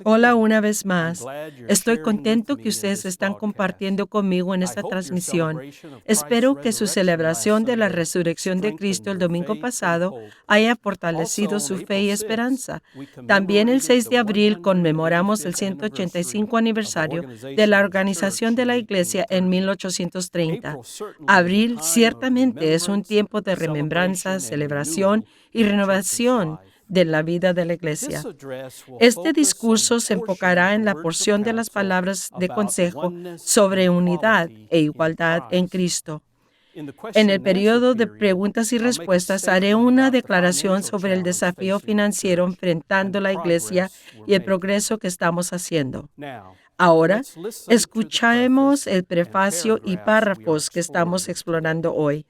Hola una vez más. Estoy contento que ustedes están compartiendo conmigo en esta transmisión. Espero que su celebración de la resurrección de Cristo el domingo pasado haya fortalecido su fe y esperanza. También el 6 de abril conmemoramos el 185 aniversario de la organización de la Iglesia en 1830. Abril ciertamente es un tiempo de remembranza, celebración y renovación de la vida de la Iglesia. Este discurso se enfocará en la porción de las palabras de consejo sobre unidad e igualdad en Cristo. En el periodo de preguntas y respuestas haré una declaración sobre el desafío financiero enfrentando la Iglesia y el progreso que estamos haciendo. Ahora, escuchemos el prefacio y párrafos que estamos explorando hoy.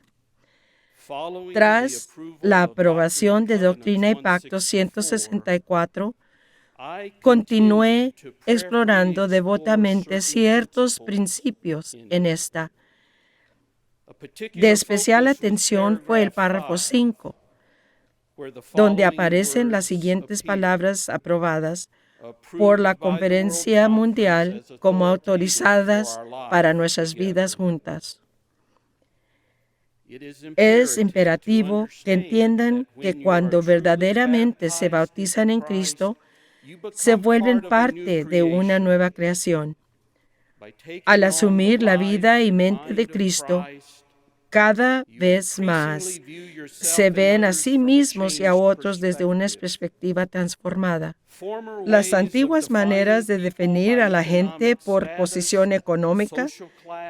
Tras la aprobación de Doctrina y Pactos 164, continué explorando devotamente ciertos principios en esta. De especial atención fue el párrafo 5, donde aparecen las siguientes palabras aprobadas por la Conferencia Mundial como autorizadas para nuestras vidas juntas. Es imperativo que entiendan que cuando verdaderamente se bautizan en Cristo, se vuelven parte de una nueva creación. Al asumir la vida y mente de Cristo, cada vez más se ven a sí mismos y a otros desde una perspectiva transformada. Las antiguas maneras de definir a la gente por posición económica,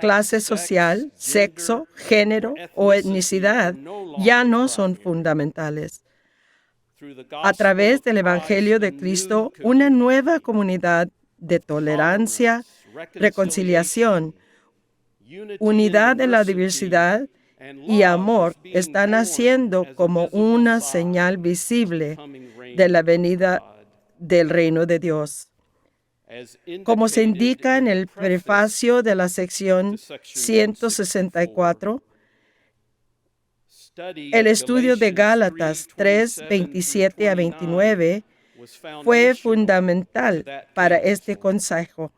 clase social, sexo, género o etnicidad ya no son fundamentales. A través del Evangelio de Cristo, una nueva comunidad de tolerancia, reconciliación, unidad en la diversidad y amor están naciendo como una señal visible de la venida del reino de Dios. Como se indica en el prefacio de la sección 164, el estudio de Gálatas 3, 27 a 29 fue fundamental para este consejo.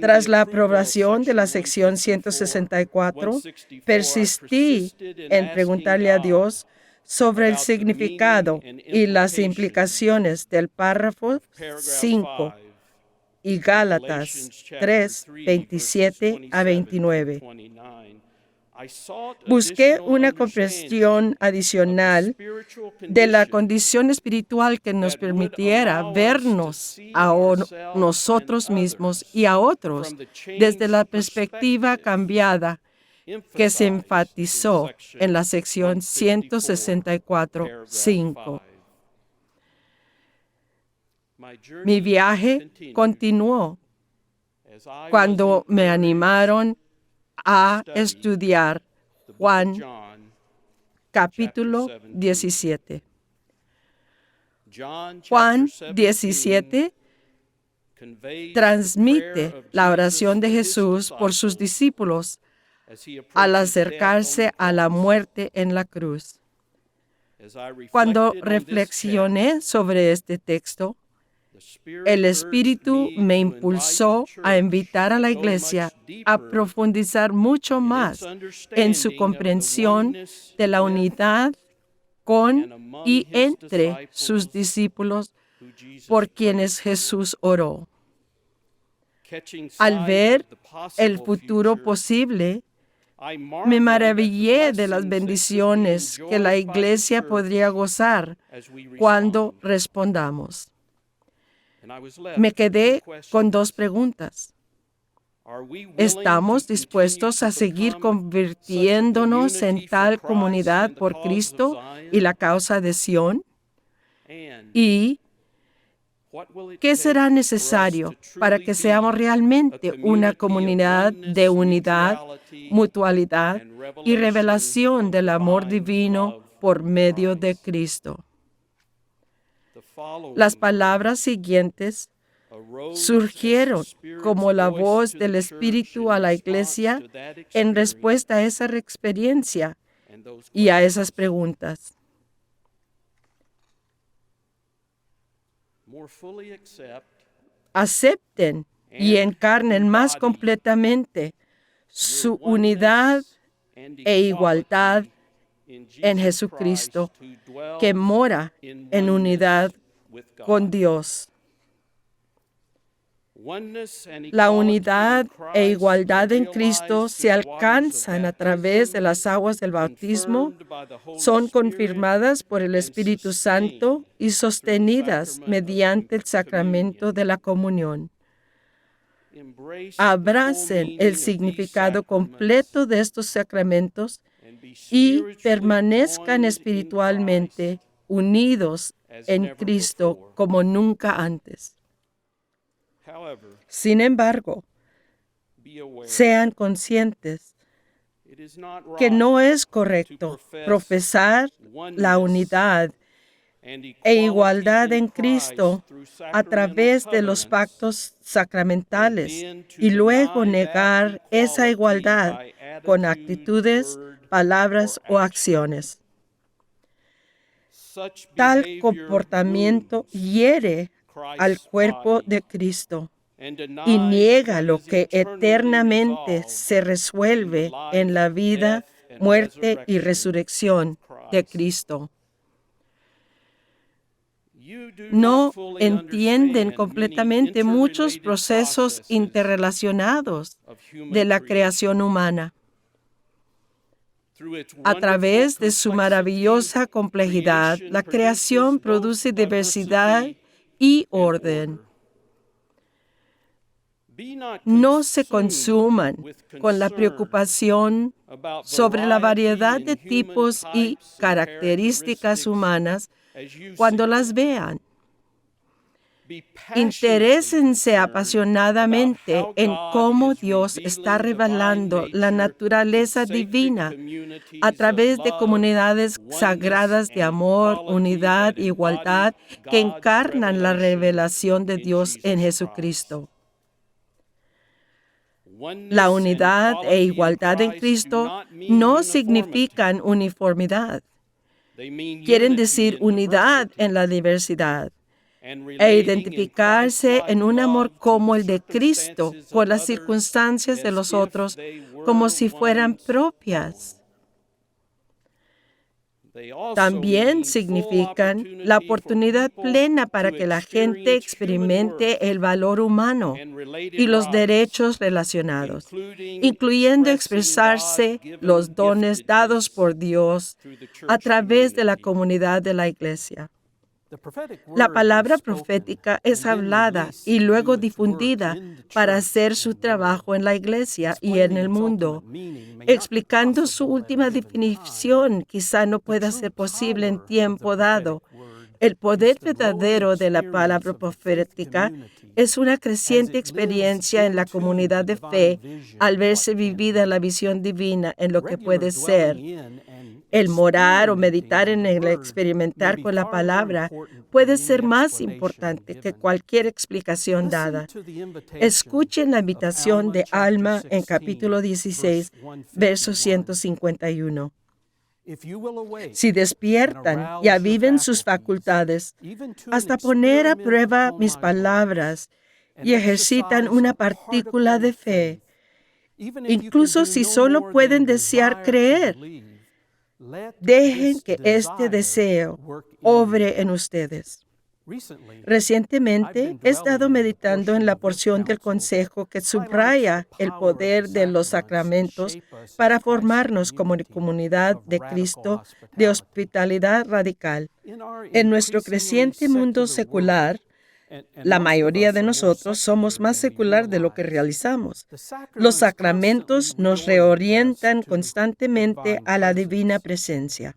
Tras la aprobación de la sección 164, persistí en preguntarle a Dios sobre el significado y las implicaciones del párrafo 5 y Gálatas 3, 27 a 29. Busqué una comprensión adicional de la condición espiritual que nos permitiera vernos a nosotros mismos y a otros desde la perspectiva cambiada que se enfatizó en la sección 164.5. Mi viaje continuó cuando me animaron a estudiar Juan capítulo 17. Juan 17 transmite la oración de Jesús por sus discípulos al acercarse a la muerte en la cruz. Cuando reflexioné sobre este texto, el Espíritu me impulsó a invitar a la Iglesia a profundizar mucho más en su comprensión de la unidad con y entre sus discípulos por quienes Jesús oró. Al ver el futuro posible, me maravillé de las bendiciones que la Iglesia podría gozar cuando respondamos. Me quedé con dos preguntas. ¿Estamos dispuestos a seguir convirtiéndonos en tal comunidad por Cristo y la causa de Sion? ¿Y qué será necesario para que seamos realmente una comunidad de unidad, mutualidad y revelación del amor divino por medio de Cristo? Las palabras siguientes surgieron como la voz del Espíritu a la Iglesia en respuesta a esa experiencia y a esas preguntas. acepten y encarnen más completamente su unidad e igualdad en Jesucristo, que mora en unidad con Dios. La unidad e igualdad en Cristo se alcanzan a través de las aguas del bautismo, son confirmadas por el Espíritu Santo y sostenidas mediante el sacramento de la comunión. Abracen el significado completo de estos sacramentos y permanezcan espiritualmente unidos en Cristo como nunca antes. Sin embargo, sean conscientes que no es correcto profesar la unidad e igualdad en Cristo a través de los pactos sacramentales y luego negar esa igualdad con actitudes, palabras o acciones. Tal comportamiento hiere al cuerpo de Cristo y niega lo que eternamente se resuelve en la vida, muerte y resurrección de Cristo. No entienden completamente muchos procesos interrelacionados de la creación humana. A través de su maravillosa complejidad, la creación produce diversidad y orden. No se consuman con la preocupación sobre la variedad de tipos y características humanas cuando las vean. Interésense apasionadamente en cómo Dios está revelando la naturaleza divina a través de comunidades sagradas de amor, unidad e igualdad que encarnan la revelación de Dios en Jesucristo. La unidad e igualdad en Cristo no significan uniformidad. Quieren decir unidad en la diversidad e identificarse en un amor como el de Cristo por las circunstancias de los otros como si fueran propias. También significan la oportunidad plena para que la gente experimente el valor humano y los derechos relacionados, incluyendo expresarse los dones dados por Dios a través de la comunidad de la Iglesia. La palabra profética es hablada y luego difundida para hacer su trabajo en la iglesia y en el mundo. Explicando su última definición, quizá no pueda ser posible en tiempo dado. El poder verdadero de la palabra profética es una creciente experiencia en la comunidad de fe al verse vivida la visión divina en lo que puede ser. El morar o meditar en el experimentar con la palabra puede ser más importante que cualquier explicación dada. Escuchen la invitación de Alma en capítulo 16, verso 151. Si despiertan y aviven sus facultades, hasta poner a prueba mis palabras y ejercitan una partícula de fe, incluso si solo pueden desear creer, dejen que este deseo obre en ustedes. Recientemente he estado meditando en la porción del consejo que subraya el poder de los sacramentos para formarnos como comunidad de Cristo de hospitalidad radical. En nuestro creciente mundo secular, la mayoría de nosotros somos más secular de lo que realizamos. Los sacramentos nos reorientan constantemente a la divina presencia.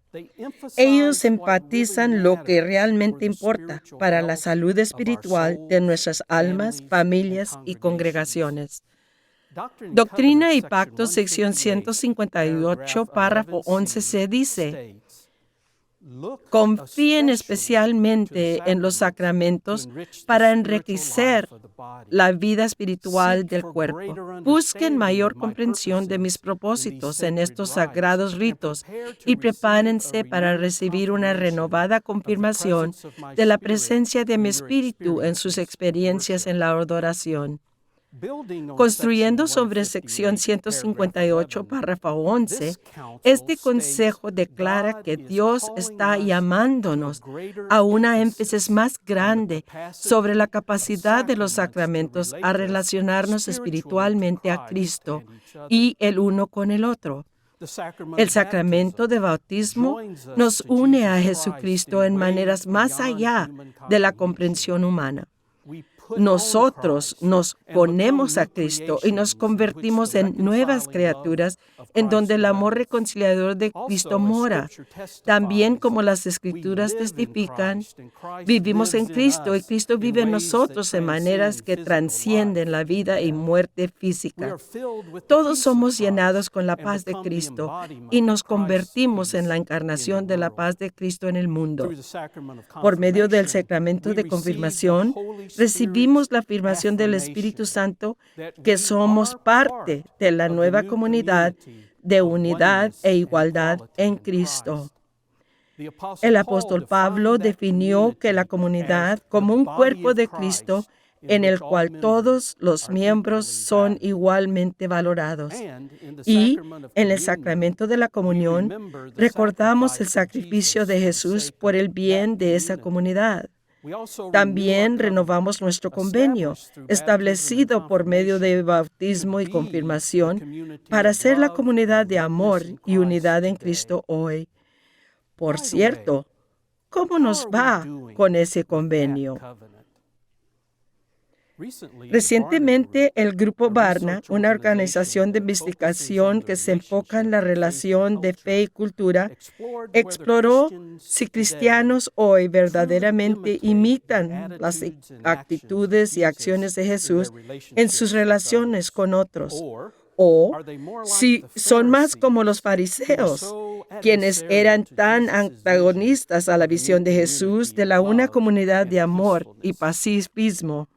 Ellos enfatizan lo que realmente importa para la salud espiritual de nuestras almas, familias y congregaciones. Doctrina y Pactos, sección 158, párrafo 11 se dice: Confíen especialmente en los sacramentos para enriquecer la vida espiritual del cuerpo. Busquen mayor comprensión de mis propósitos en estos sagrados ritos y prepárense para recibir una renovada confirmación de la presencia de mi espíritu en sus experiencias en la adoración. Construyendo sobre sección 158, párrafo 11, este consejo declara que Dios está llamándonos a una énfasis más grande sobre la capacidad de los sacramentos a relacionarnos espiritualmente a Cristo y el uno con el otro. El sacramento de bautismo nos une a Jesucristo en maneras más allá de la comprensión humana. Nosotros nos ponemos a Cristo y nos convertimos en nuevas criaturas en donde el amor reconciliador de Cristo mora. También como las Escrituras testifican, vivimos en Cristo y Cristo vive en nosotros en maneras que trascienden la vida y muerte física. Todos somos llenados con la paz de Cristo y nos convertimos en la encarnación de la paz de Cristo en el mundo. Por medio del sacramento de confirmación, recibimos la afirmación del Espíritu Santo que somos parte de la nueva comunidad de unidad e igualdad en Cristo. El apóstol Pablo definió que la comunidad como un cuerpo de Cristo en el cual todos los miembros son igualmente valorados. Y en el sacramento de la comunión recordamos el sacrificio de Jesús por el bien de esa comunidad. También renovamos nuestro convenio, establecido por medio de bautismo y confirmación, para ser la comunidad de amor y unidad en Cristo hoy. Por cierto, ¿cómo nos va con ese convenio? Recientemente, el Grupo Barna, una organización de investigación que se enfoca en la relación de fe y cultura, exploró si cristianos hoy verdaderamente imitan las actitudes y acciones de Jesús en sus relaciones con otros, o si son más como los fariseos, quienes eran tan antagonistas a la visión de Jesús de la una comunidad de amor y pacifismo.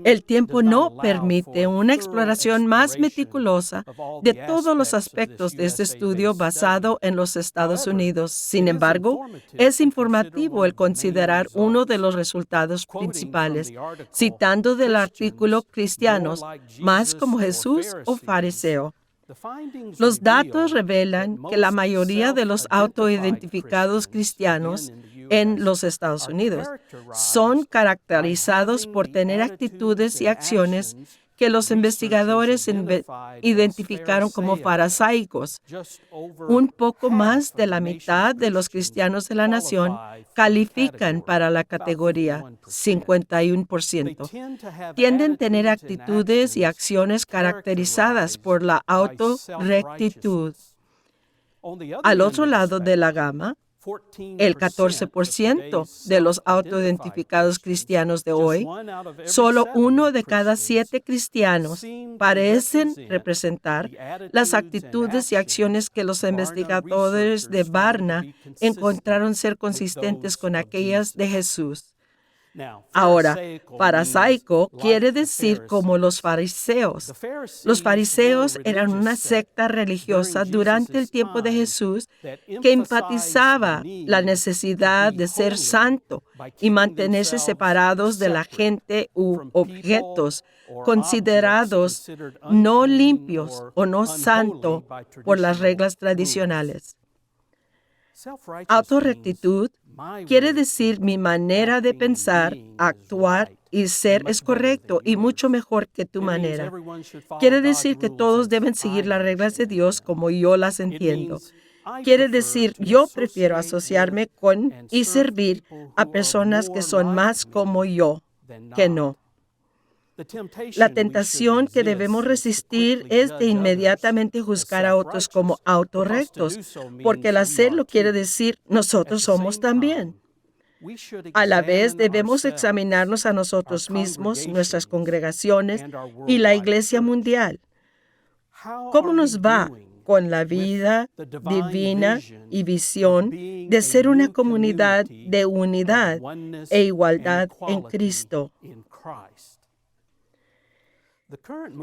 El tiempo no permite una exploración más meticulosa de todos los aspectos de este estudio basado en los Estados Unidos. Sin embargo, es informativo el considerar uno de los resultados principales, citando del artículo Cristianos, más como Jesús o fariseo. Los datos revelan que la mayoría de los autoidentificados cristianos en los Estados Unidos son caracterizados por tener actitudes y acciones que los investigadores identificaron como farisaicos. Un poco más de la mitad de los cristianos de la nación califican para la categoría, 51%. Tienden a tener actitudes y acciones caracterizadas por la autorrectitud. Al otro lado de la gama, el 14% de los autoidentificados cristianos de hoy, solo 1 de cada 7 cristianos parecen representar las actitudes y acciones que los investigadores de Barna encontraron ser consistentes con aquellas de Jesús. Ahora, farisaico quiere decir como los fariseos. Los fariseos eran una secta religiosa durante el tiempo de Jesús que enfatizaba la necesidad de ser santo y mantenerse separados de la gente u objetos considerados no limpios o no santos por las reglas tradicionales. Autorrectitud quiere decir mi manera de pensar, actuar y ser es correcto y mucho mejor que tu manera. Quiere decir que todos deben seguir las reglas de Dios como yo las entiendo. Quiere decir yo prefiero asociarme con y servir a personas que son más como yo que no. La tentación que debemos resistir es de inmediatamente juzgar a otros como autorrectos, porque el hacerlo quiere decir nosotros somos también. A la vez debemos examinarnos a nosotros mismos, nuestras congregaciones y la Iglesia mundial. ¿Cómo nos va con la vida divina y visión de ser una comunidad de unidad e igualdad en Cristo.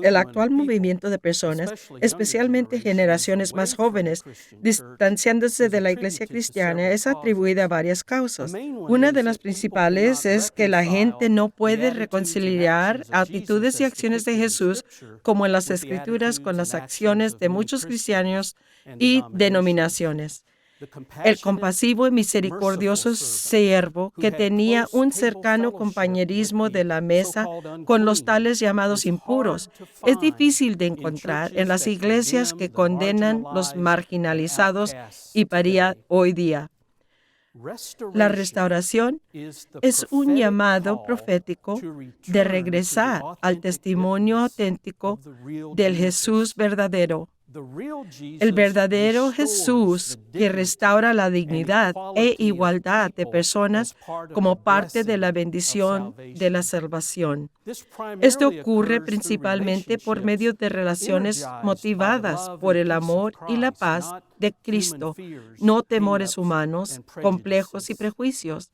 El actual movimiento de personas, especialmente generaciones más jóvenes, distanciándose de la Iglesia cristiana, es atribuida a varias causas. Una de las principales es que la gente no puede reconciliar actitudes y acciones de Jesús como en las Escrituras con las acciones de muchos cristianos y denominaciones. El compasivo y misericordioso siervo que tenía un cercano compañerismo de la mesa con los tales llamados impuros es difícil de encontrar en las iglesias que condenan los marginalizados y paría hoy día. La restauración es un llamado profético de regresar al testimonio auténtico del Jesús verdadero. El verdadero Jesús que restaura la dignidad e igualdad de personas como parte de la bendición de la salvación. Esto ocurre principalmente por medio de relaciones motivadas por el amor y la paz de Cristo, no temores humanos, complejos y prejuicios.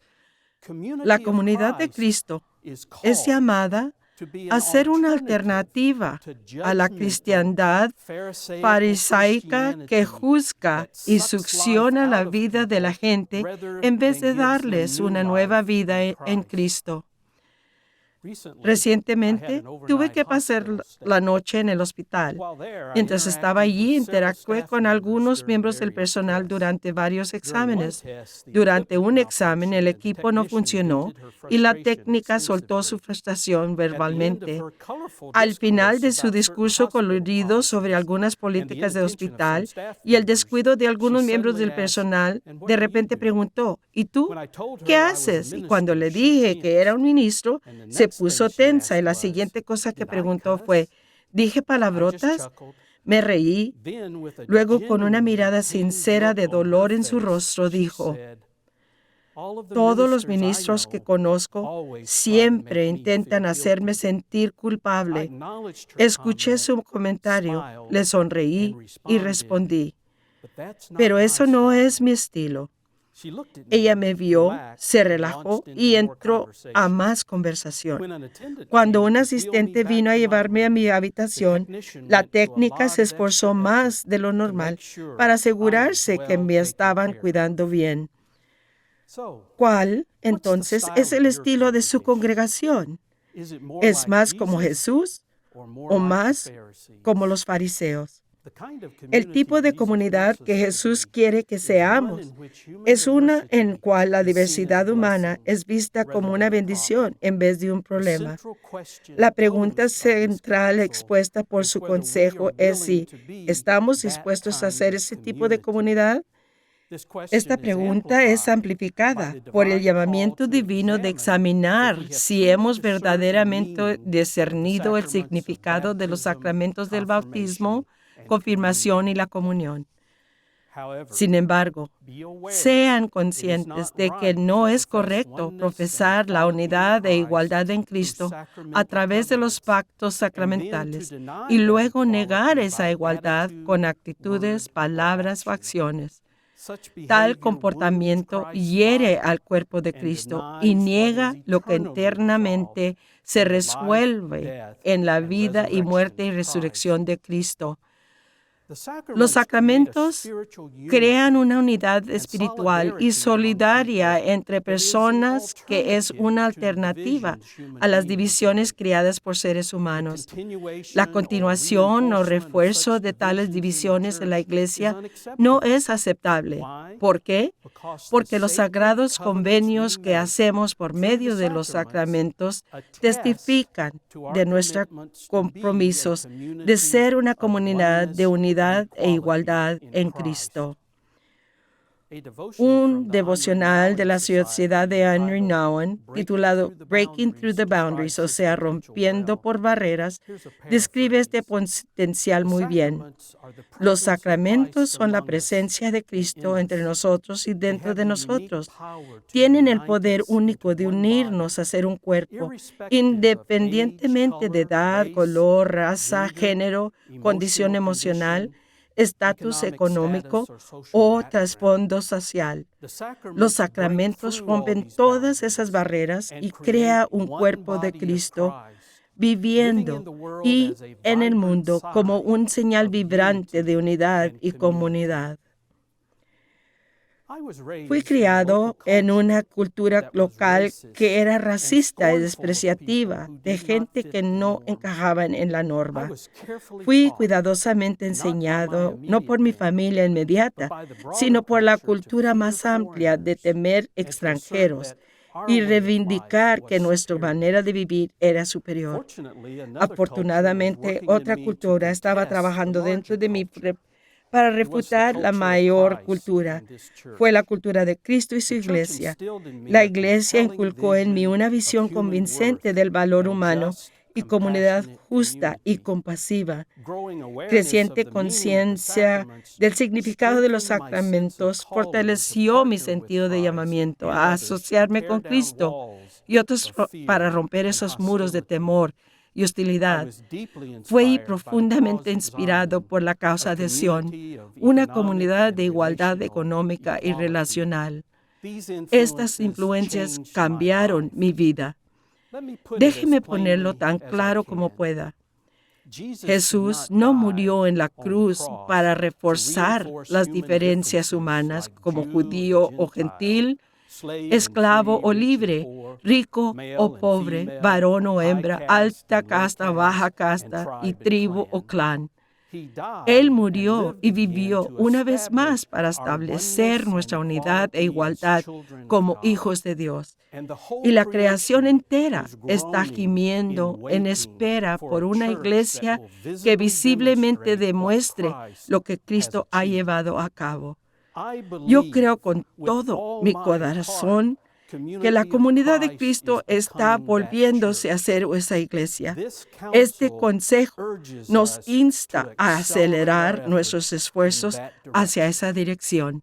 La comunidad de Cristo es llamada a ser una alternativa a la cristiandad farisaica que juzga y succiona la vida de la gente en vez de darles una nueva vida en Cristo. Recientemente tuve que pasar la noche en el hospital. Mientras estaba allí, interactué con algunos miembros del personal durante varios exámenes. Durante un examen, el equipo no funcionó y la técnica soltó su frustración verbalmente. Al final de su discurso colorido sobre algunas políticas del hospital y el descuido de algunos miembros del personal, de repente preguntó, ¿y tú? ¿Qué haces? Y cuando le dije que era un ministro, se puso tensa y la siguiente cosa que preguntó fue, ¿dije palabrotas? Me reí. Luego, con una mirada sincera de dolor en su rostro, dijo, todos los ministros que conozco siempre intentan hacerme sentir culpable. Escuché su comentario, le sonreí y respondí, pero eso no es mi estilo. Ella me vio, se relajó y entró a más conversación. Cuando un asistente vino a llevarme a mi habitación, la técnica se esforzó más de lo normal para asegurarse que me estaban cuidando bien. ¿Cuál, entonces, es el estilo de su congregación? ¿Es más como Jesús o más como los fariseos? El tipo de comunidad que Jesús quiere que seamos es una en cual la diversidad humana es vista como una bendición en vez de un problema. La pregunta central expuesta por su consejo es si estamos dispuestos a ser ese tipo de comunidad. Esta pregunta es amplificada por el llamamiento divino de examinar si hemos verdaderamente discernido el significado de los sacramentos del bautismo, confirmación y la comunión. Sin embargo, sean conscientes de que no es correcto profesar la unidad e igualdad en Cristo a través de los pactos sacramentales y luego negar esa igualdad con actitudes, palabras o acciones. Tal comportamiento hiere al cuerpo de Cristo y niega lo que internamente se resuelve en la vida y muerte y resurrección de Cristo. Los sacramentos crean una unidad espiritual y solidaria entre personas que es una alternativa a las divisiones creadas por seres humanos. La continuación o refuerzo de tales divisiones en la Iglesia no es aceptable. ¿Por qué? Porque los sagrados convenios que hacemos por medio de los sacramentos testifican de nuestros compromisos de ser una comunidad de unidad e igualdad en Cristo. Un devocional de la Sociedad de Henry Nouwen, titulado Breaking Through the Boundaries, o sea, rompiendo por barreras, describe este potencial muy bien. Los sacramentos son la presencia de Cristo entre nosotros y dentro de nosotros. Tienen el poder único de unirnos a ser un cuerpo, independientemente de edad, color, raza, género, condición emocional. estatus económico o trasfondo social. Los sacramentos rompen todas esas barreras y crea un cuerpo de Cristo viviendo y en el mundo como un señal vibrante de unidad y comunidad. Fui criado en una cultura local que era racista y despreciativa, de gente que no encajaban en la norma. Fui cuidadosamente enseñado, no por mi familia inmediata, sino por la cultura más amplia de temer extranjeros y reivindicar que nuestra manera de vivir era superior. Afortunadamente, otra cultura estaba trabajando dentro de mí para refutar la mayor cultura. Fue la cultura de Cristo y su iglesia. La iglesia inculcó en mí una visión convincente del valor humano y comunidad justa y compasiva. Creciente conciencia del significado de los sacramentos fortaleció mi sentido de llamamiento a asociarme con Cristo y otros para romper esos muros de temor y hostilidad. Fui profundamente inspirado por la causa de Sion, una comunidad de igualdad económica y relacional. Estas influencias cambiaron mi vida. Déjeme ponerlo tan claro como pueda. Jesús no murió en la cruz para reforzar las diferencias humanas como judío o gentil, esclavo o libre, rico o pobre, varón o hembra, alta casta, baja casta y tribu o clan. Él murió y vivió una vez más para establecer nuestra unidad e igualdad como hijos de Dios. Y la creación entera está gimiendo en espera por una iglesia que visiblemente demuestre lo que Cristo ha llevado a cabo. Yo creo con todo mi corazón que la comunidad de Cristo está volviéndose a ser esa iglesia. Este consejo nos insta a acelerar nuestros esfuerzos hacia esa dirección.